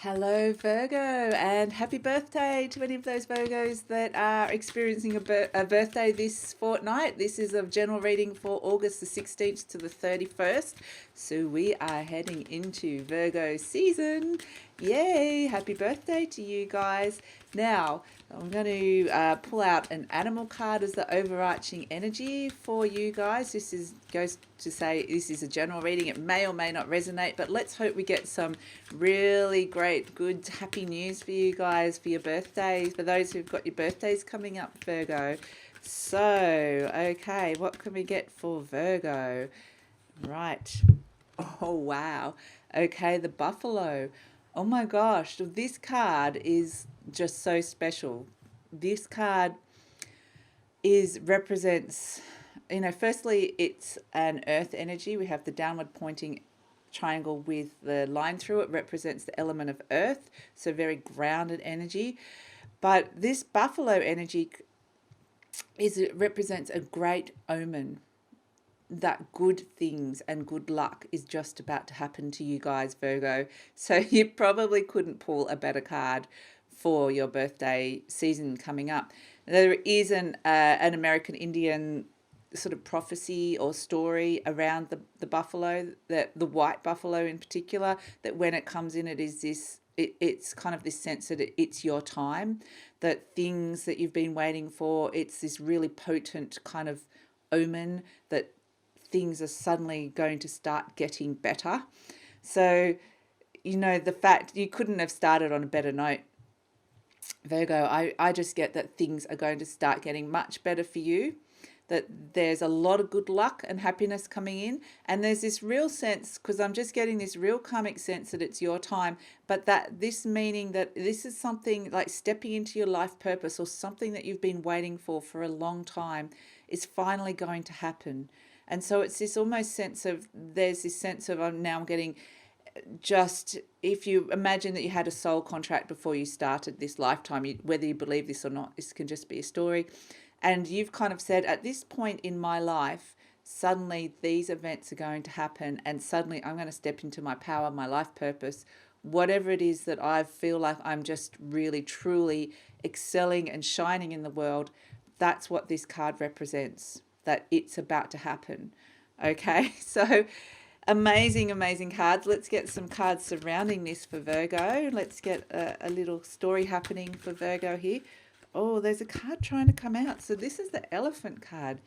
Hello, Virgo, and happy birthday to any of those Virgos that are experiencing a birthday this fortnight. This is a general reading for August the 16th to the 31st. So we are heading into Virgo season. Yay! Happy birthday to you guys. Now, I'm going to pull out an animal card as the overarching energy for you guys. Goes to say this is a general reading. It may or may not resonate, but let's hope we get some really great, good, happy news for you guys for your birthdays, for those who've got your birthdays coming up, Virgo. So, okay, what can we get for Virgo? Right. Oh, wow. Okay, the buffalo. Oh my gosh, this card is just so special. This card is represents, firstly, it's an earth energy. We have the downward pointing triangle with the line through it, represents the element of earth, so very grounded energy. But this buffalo energy it represents a great omen that good things and good luck is just about to happen to you guys, Virgo. So you probably couldn't pull a better card for your birthday season coming up. There is an American Indian sort of prophecy or story around the buffalo, the white buffalo in particular, that when it comes in, it's kind of this sense that it's your time, that things that you've been waiting for, it's this really potent kind of omen that things are suddenly going to start getting better. So, the fact you couldn't have started on a better note, Virgo. I just get that things are going to start getting much better for you, that there's a lot of good luck and happiness coming in. And there's this real sense, because I'm just getting this real karmic sense that it's your time, but that this meaning that this is something like stepping into your life purpose, or something that you've been waiting for a long time is finally going to happen. And so it's this almost sense of, there's this sense of, I'm getting, just if you imagine that you had a soul contract before you started this lifetime, whether you believe this or not, this can just be a story. And you've kind of said, at this point in my life, suddenly these events are going to happen, and suddenly I'm going to step into my power, my life purpose, whatever it is that I feel like I'm just really, truly excelling and shining in the world. That's what this card represents, that it's about to happen. Okay, so amazing, amazing cards. Let's get some cards surrounding this for Virgo. Let's get a little story happening for Virgo here. Oh, there's a card trying to come out. So this is the elephant card.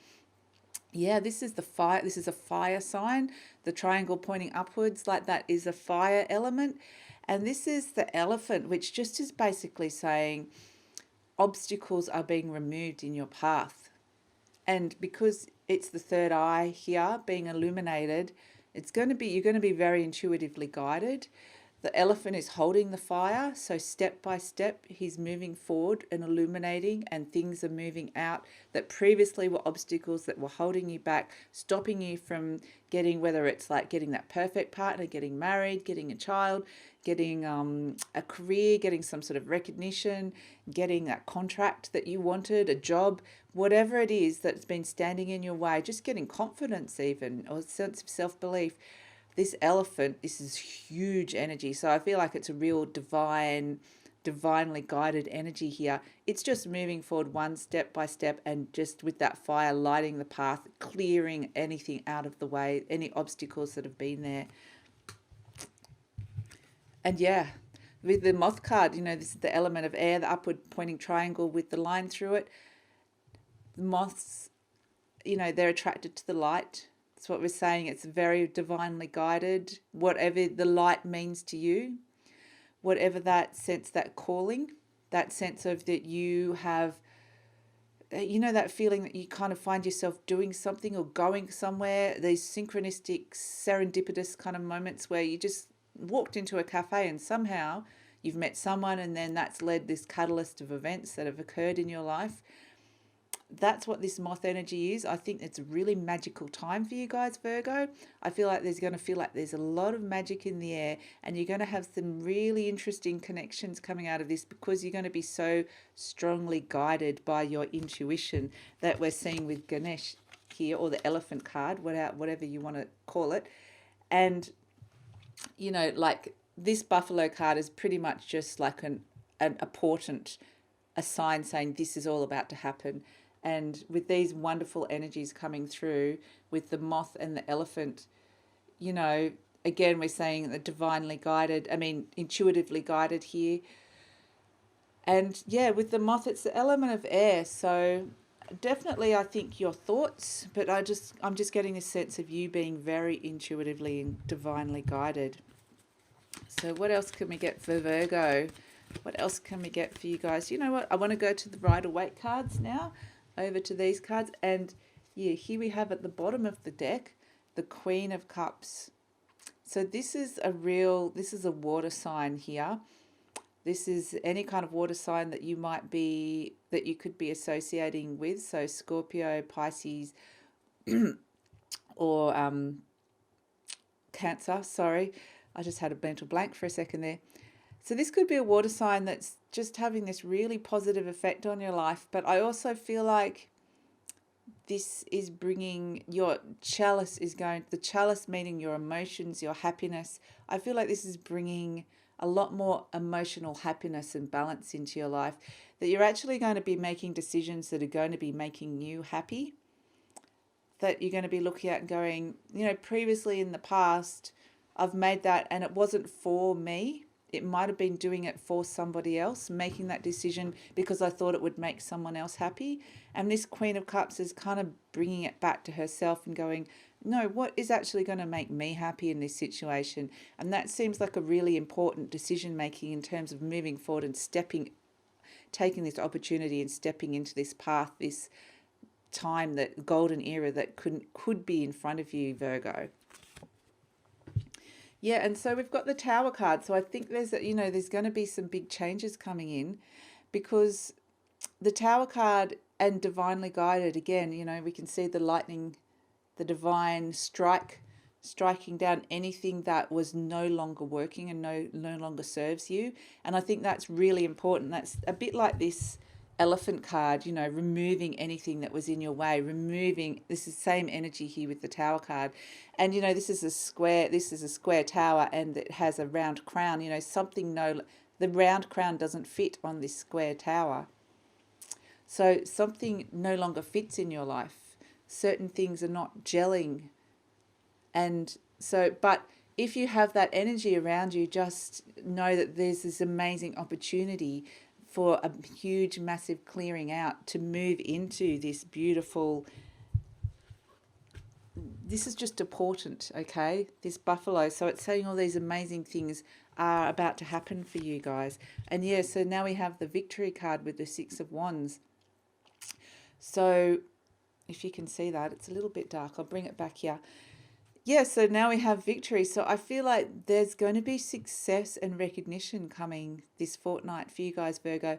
Yeah, this is the fire. This is a fire sign. The triangle pointing upwards like that is a fire element. And this is the elephant, which just is basically saying obstacles are being removed in your path. And because it's the third eye here being illuminated, you're going to be very intuitively guided. The elephant is holding the fire, so step by step he's moving forward and illuminating, and things are moving out that previously were obstacles that were holding you back, stopping you from getting, whether it's like getting that perfect partner, getting married, getting a child, getting a career, getting some sort of recognition, getting that contract that you wanted, a job, whatever it is that's been standing in your way, just getting confidence even, or a sense of self-belief. This elephant, this is huge energy. So I feel like it's a real divinely guided energy here. It's just moving forward one step by step, and just with that fire lighting the path, clearing anything out of the way, any obstacles that have been there. And yeah, with the moth card, this is the element of air, the upward pointing triangle with the line through it. The moths, they're attracted to the light. That's what we're saying. It's very divinely guided. Whatever the light means to you, whatever that sense, that calling, that sense of that you have, that feeling that you kind of find yourself doing something or going somewhere, these synchronistic, serendipitous kind of moments where you just walked into a cafe and somehow you've met someone, and then that's led this catalyst of events that have occurred in your life. That's what this moth energy is. I think it's a really magical time for you guys, Virgo. I feel like there's a lot of magic in the air, and you're going to have some really interesting connections coming out of this, because you're going to be so strongly guided by your intuition that we're seeing with Ganesh here, or the elephant card, whatever you want to call it. And like this buffalo card is pretty much just like a portent, a sign saying this is all about to happen. And with these wonderful energies coming through, with the moth and the elephant, you know, again, we're saying the divinely guided, I mean, intuitively guided here. And yeah, with the moth, it's the element of air. So definitely, I think your thoughts, but I'm just getting a sense of you being very intuitively and divinely guided. So what else can we get for Virgo? What else can we get for you guys? You know what? I want to go to the Rider-Waite cards now, over to these cards. And yeah, here we have at the bottom of the deck, the Queen of Cups. So this is a water sign here. This is any kind of water sign that you could be associating with. So Scorpio, Pisces, or Cancer. Sorry, I just had a mental blank for a second there. So this could be a water sign that's just having this really positive effect on your life. But I also feel like this is bringing the chalice meaning your emotions, your happiness. I feel like this is bringing a lot more emotional happiness and balance into your life, that you're actually going to be making decisions that are going to be making you happy, that you're going to be looking at and going, you know, previously in the past, I've made that and it wasn't for me. It might have been doing it for somebody else, making that decision because I thought it would make someone else happy. And this Queen of Cups is kind of bringing it back to herself and going, no, what is actually going to make me happy in this situation? And that seems like a really important decision making in terms of moving forward and taking this opportunity and stepping into this path, this time, that golden era that could be in front of you, Virgo. Yeah, and so we've got the Tower card. So I think there's going to be some big changes coming in, because the Tower card and divinely guided, again, you know, we can see the lightning, the divine striking down anything that was no longer working and no longer serves you. And I think that's really important. That's a bit like this Elephant card, you know, removing anything that was in your way, this is the same energy here with the Tower card. And you know, this is a square tower, and it has a round crown. You know, the round crown doesn't fit on this square tower. So something no longer fits in your life. Certain things are not gelling. And so, but if you have that energy around you, just know that there's this amazing opportunity for a huge, massive clearing out to move into this beautiful. This is just a portent, okay? This buffalo. So it's saying all these amazing things are about to happen for you guys. And yeah, so now we have the Victory card with the Six of Wands. So if you can see that, it's a little bit dark. I'll bring it back here. Yeah, so now we have victory. So I feel like there's going to be success and recognition coming this fortnight for you guys, Virgo.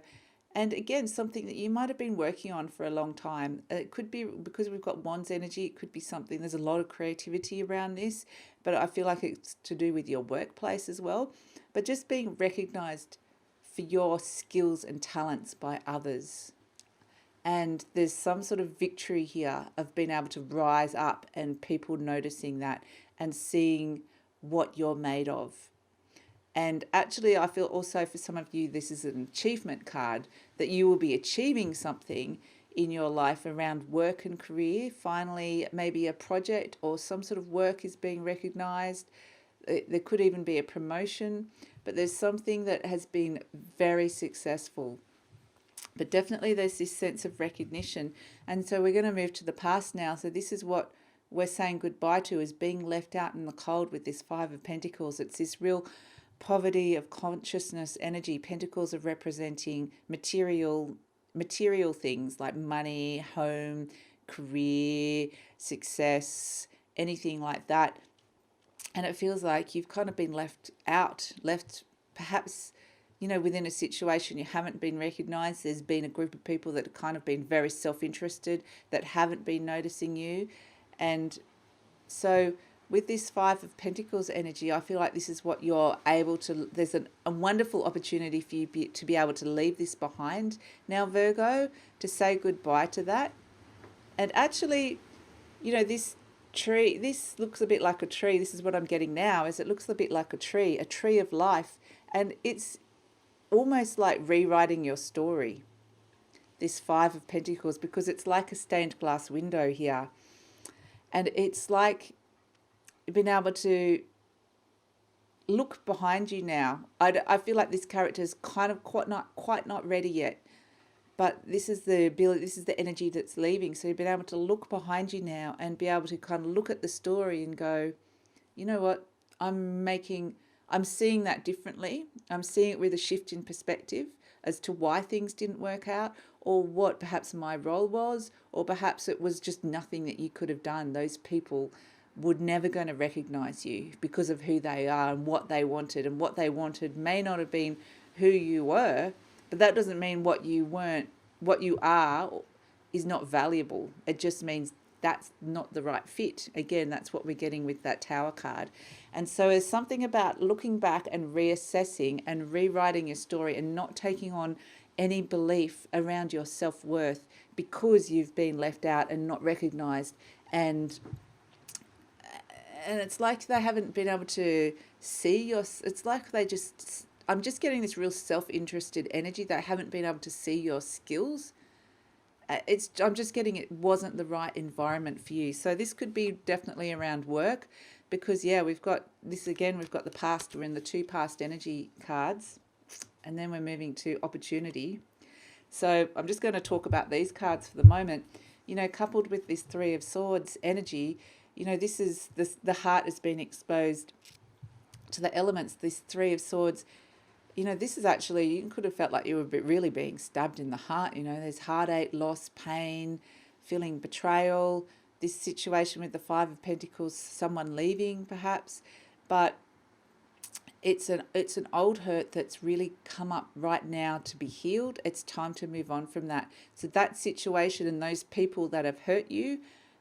And again, something that you might have been working on for a long time. It could be because we've got Wands energy. It could be something, there's a lot of creativity around this, but I feel like it's to do with your workplace as well. But just being recognized for your skills and talents by others. And there's some sort of victory here of being able to rise up and people noticing that and seeing what you're made of. And actually, I feel also for some of you, this is an achievement card, that you will be achieving something in your life around work and career. Finally, maybe a project or some sort of work is being recognized. There could even be a promotion, but there's something that has been very successful. But definitely there's this sense of recognition. And so we're going to move to the past now. So this is what we're saying goodbye to, is being left out in the cold with this Five of Pentacles. It's this real poverty of consciousness energy. Pentacles are representing material things like money, home, career, success, anything like that. And it feels like you've kind of been left perhaps, you know, within a situation you haven't been recognised. There's been a group of people that have kind of been very self-interested that haven't been noticing you. And so with this Five of Pentacles energy, I feel like this is what you're able to, there's a wonderful opportunity for you to be able to leave this behind now, Virgo, to say goodbye to that. And actually, you know, this tree, this looks a bit like a tree. This is what I'm getting now, is it looks a bit like a tree of life. And it's almost like rewriting your story, this Five of Pentacles, because it's like a stained glass window here. And it's like being able to look behind you now. I feel like this character is kind of quite not ready yet, but this is the ability, this is the energy that's leaving. So you've been able to look behind you now and be able to kind of look at the story and go, you know what, I'm seeing that differently. I'm seeing it with a shift in perspective as to why things didn't work out, or what perhaps my role was, or perhaps it was just nothing that you could have done. Those people would never going to recognize you because of who they are and what they wanted. And what they wanted may not have been who you were, but that doesn't mean what you are is not valuable. It just means that's not the right fit. Again, that's what we're getting with that Tower card. And so there's something about looking back and reassessing and rewriting your story and not taking on any belief around your self-worth because you've been left out and not recognized. And it's like they haven't been able to see your, it's like they just, I'm just getting this real self-interested energy. They haven't been able to see your skills. I'm just getting it wasn't the right environment for you. So this could be definitely around work, because yeah, we've got this again, we've got the past, we're in the two past energy cards, and then we're moving to opportunity. So I'm just going to talk about these cards for the moment. You know, coupled with this Three of Swords energy, you know, this is the heart has been exposed to the elements. This Three of Swords, you know, this is actually, you could have felt like you were really being stabbed in the heart. You know, there's heartache, loss, pain, feeling betrayal. This situation with the Five of Pentacles, someone leaving perhaps, but it's an old hurt that's really come up right now to be healed. It's time to move on from that. So that situation and those people that have hurt you,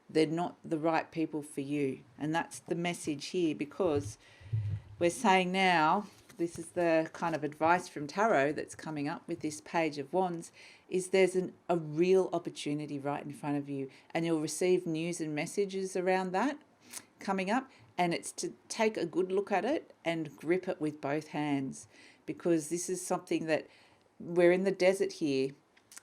they're not the right people for you. And that's the message here, because we're saying now, this is the kind of advice from Tarot that's coming up with this Page of Wands, is there's a real opportunity right in front of you, and you'll receive news and messages around that coming up, and it's to take a good look at it and grip it with both hands, because this is something that we're in the desert here,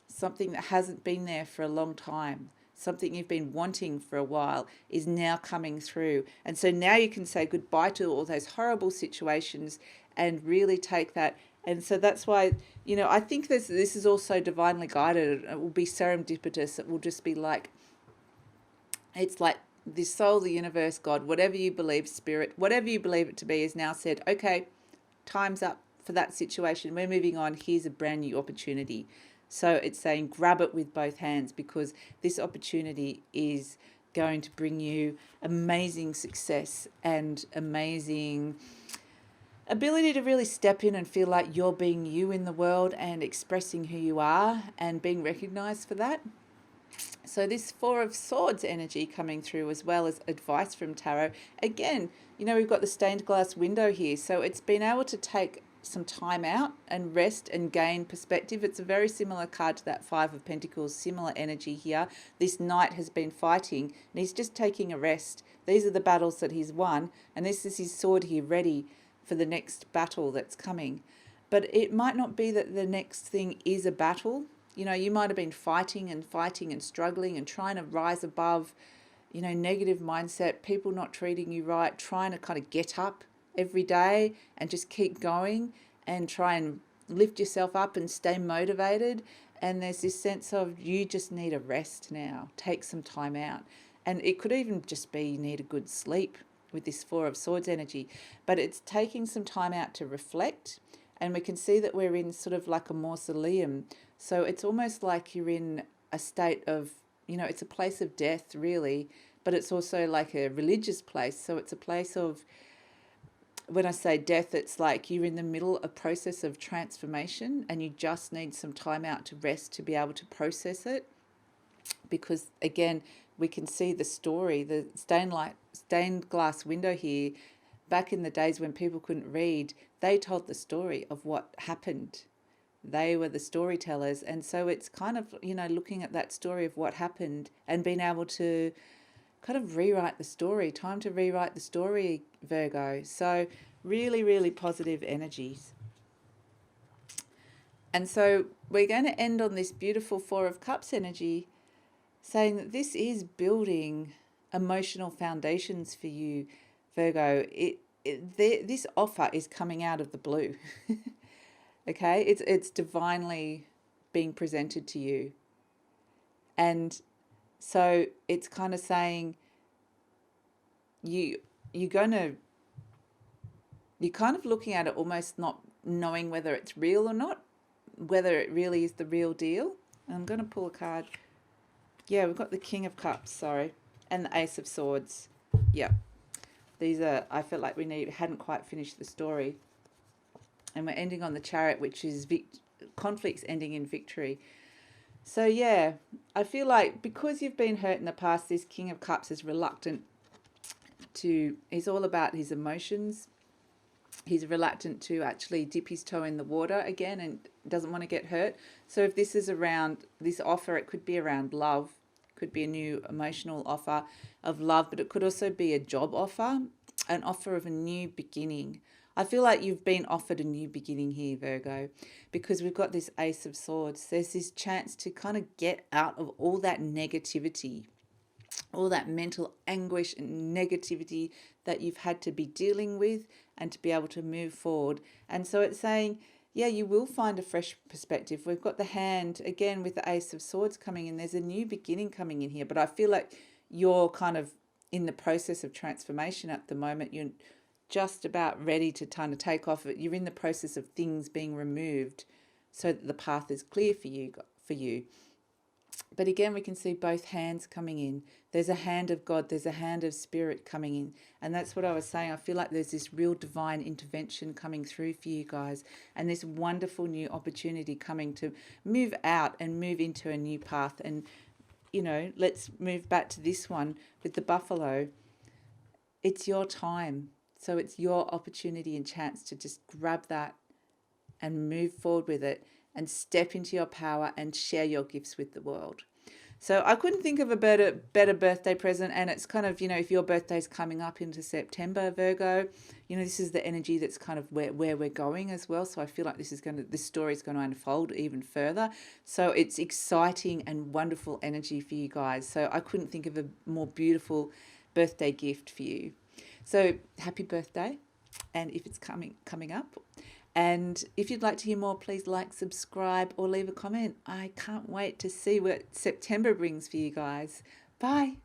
something that hasn't been there for a long time. Something you've been wanting for a while is now coming through. And so now you can say goodbye to all those horrible situations and really take that. And so that's why, you know, I think this is also divinely guided. It will be serendipitous. It will just be like, it's like the soul, the universe, God, whatever you believe, spirit, whatever you believe it to be, is now said, okay, time's up for that situation. We're moving on. Here's a brand new opportunity. So it's saying grab it with both hands, because this opportunity is going to bring you amazing success and amazing ability to really step in and feel like you're being you in the world and expressing who you are and being recognized for that. So this Four of Swords energy coming through, as well as advice from Tarot. Again, you know, we've got the stained glass window here. So it's been able to take some time out and rest and gain perspective. It's a very similar card to that Five of Pentacles, similar energy here. This knight has been fighting and he's just taking a rest. These are the battles that he's won, and this is his sword here ready for the next battle that's coming. But it might not be that the next thing is a battle. You know, you might have been fighting and struggling and trying to rise above, you know, negative mindset, people not treating you right, trying to kind of get up every day and just keep going and try and lift yourself up and stay motivated. And there's this sense of you just need a rest now, take some time out. And it could even just be you need a good sleep with this Four of Swords energy, but it's taking some time out to reflect. And we can see that we're in sort of like a mausoleum. So it's almost like you're in a state of, you know, it's a place of death really, but it's also like a religious place. So it's a place of, when I say death, it's like you're in the middle of a process of transformation and you just need some time out to rest to be able to process it. Because again, we can see the story, the stained glass window here. Back in the days when people couldn't read, they told the story of what happened. They were the storytellers. And so it's kind of, you know, looking at that story of what happened and being able to kind of rewrite the story. Time to rewrite the story, Virgo. So really, really positive energies. And so we're going to end on this beautiful Four of Cups energy, saying that this is building emotional foundations for you, Virgo. This offer is coming out of the blue. Okay, it's divinely being presented to you, and so it's kind of saying you're kind of looking at it almost not knowing whether it's real or not, whether it really is the real deal. I'm going to pull a card. Yeah, we've got the King of Cups, sorry, and the Ace of Swords. Yeah, these are, I felt like hadn't quite finished the story. And we're ending on the Chariot, which is conflicts ending in victory. So yeah, I feel like because you've been hurt in the past, this King of Cups is reluctant he's all about his emotions. He's reluctant to actually dip his toe in the water again and doesn't want to get hurt. So if this is around this offer, it could be around love, could be a new emotional offer of love, but it could also be a job offer, an offer of a new beginning. I feel like you've been offered a new beginning here, Virgo, because we've got this Ace of Swords. There's this chance to kind of get out of all that negativity, all that mental anguish and negativity that you've had to be dealing with, and to be able to move forward. And so it's saying, yeah, you will find a fresh perspective. We've got the Hand again with the Ace of Swords coming in. There's a new beginning coming in here, but I feel like you're kind of in the process of transformation at the moment. You're just about ready to kind of take off. You're in the process of things being removed so that the path is clear for you. But again, we can see both hands coming in. There's a hand of God, there's a hand of Spirit coming in. And that's what I was saying. I feel like there's this real divine intervention coming through for you guys, and this wonderful new opportunity coming to move out and move into a new path. And, let's move back to this one with the buffalo. It's your time. So it's your opportunity and chance to just grab that and move forward with it and step into your power and share your gifts with the world. So I couldn't think of a better birthday present. And it's kind of, if your birthday's coming up into September, Virgo, this is the energy that's kind of where we're going as well. So I feel like this story is going to unfold even further. So it's exciting and wonderful energy for you guys. So I couldn't think of a more beautiful birthday gift for you. So happy birthday. And if it's coming up. And if you'd like to hear more, please like, subscribe, or leave a comment. I can't wait to see what September brings for you guys. Bye.